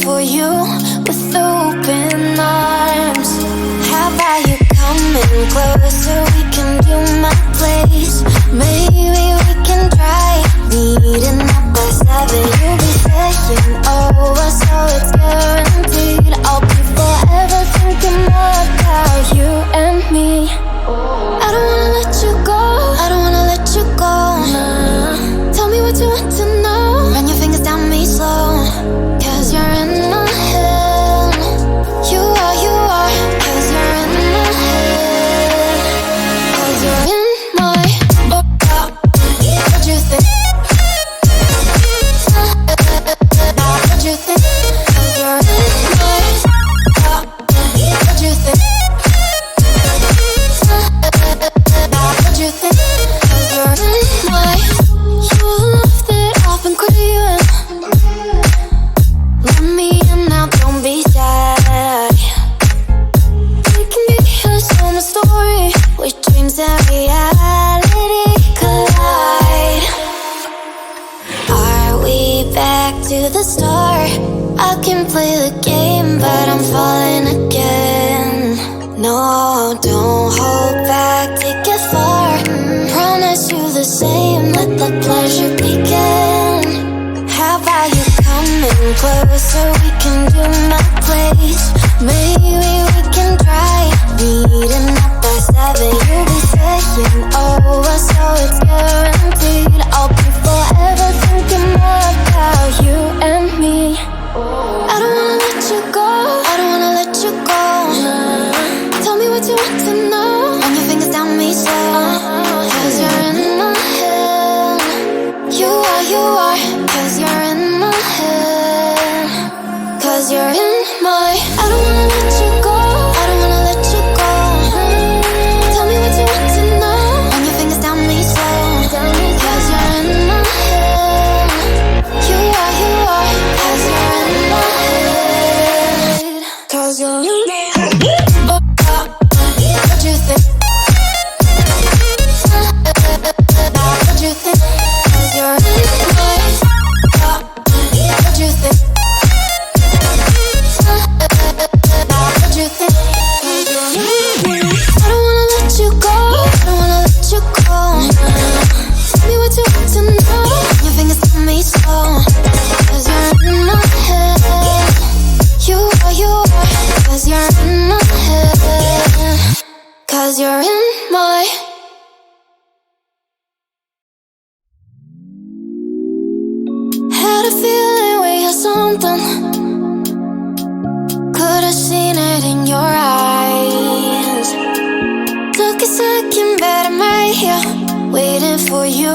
for you with open arms. How about you coming closer? We can do my place. Maybe we can try meeting up by 7. You'll be saying over, so it's guaranteed. I'll be forever thinking more about you and me. I don't wanna let you go, I don't wanna let you go. Tell me what you want to know. Run your fingers down me slow, 'cause you're in my head. You are, 'cause you're in my head. 'Cause you're in my what you think? What you think? 'Cause you're in my what you think? What you think? 'Cause you're in my you love that I've been craving. Let me in now, don't be shy. We can be a summer story where dreams and reality collide. Are we back to the start? I can play the game, but I'm falling again. No, don't hold back, take it far. Promise you the same, let the pleasure begin. How about you coming closer? We can do my place. Maybe we can try meeting up by 7. You'll be saying over, so it's guaranteed. I'll be forever thinking more about you and me. I don't wanna let you go, I don't wanna let you go. Tell me what you want to know. Run your fingers down me slow, 'cause you're in my head. You are, 'cause you're in my head. 'Cause you're in my I don't wanna let you go, I don't wanna let you go. Tell me what you want to know. Run your fingers down me slow, 'cause you're in my head. You are, 'cause you're in my head. 'Cause you're in my head. What you think? What you think? 'Cause you're in my what you think? What you think? 'Cause you're in my I don't wanna let you go, I don't wanna let you go. Tell me what you want to know. Your fingers on me slow, 'cause you're in my head. You are, 'cause you're in my head. 'Cause you're in my had a feeling we had something. Could've seen it in your eyes. Took a second, but I'm right here, waiting for you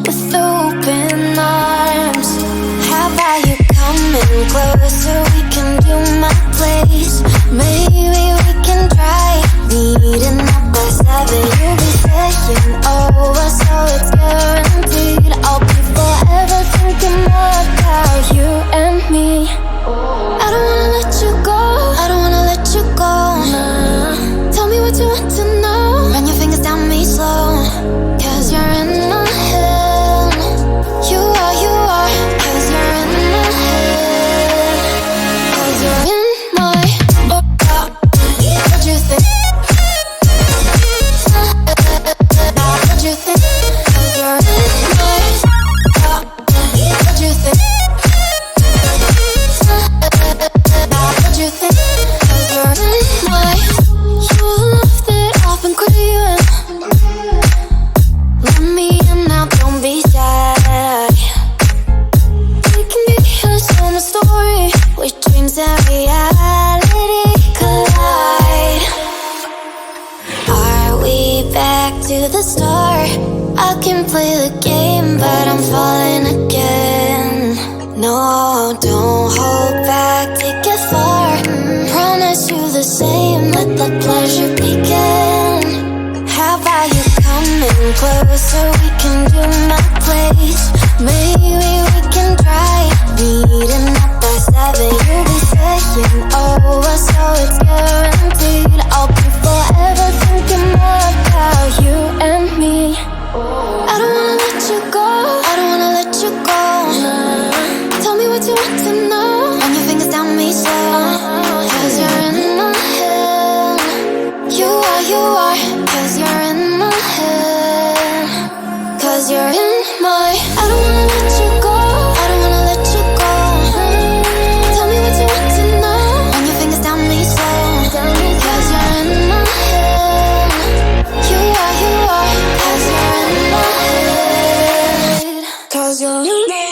with open arms. How about you coming closer? We can do my place. Maybe we can try meeting up by 7. You'll be saying over, so it's guaranteed. I'll be forever thinking more about you and me. I don't wanna let you go, I don't wanna let you go. Tell me what you want to know. Run your fingers down me slow, 'cause you're in my head. You are, 'cause you're in my head. 'Cause you're in my what you think? What you think? 'Cause you're in my what you think? What you think? 'Cause you're in my you love that I've been craving. Let me in now, don't be shy. We can be a summer story where dreams and reality collide. Are we back to the start? I can play the game, but I'm falling again. No, don't hold back, take it far. Promise you the same, let the pleasure begin. How about you coming closer? We can do my place. Maybe we can try meeting up by 7. You'll be saying over, so it's guaranteed. I'll be forever thinking more about you and me. I don't wanna let you go, I don't wanna let you go. Tell me what you want to know. Run your fingers down me you.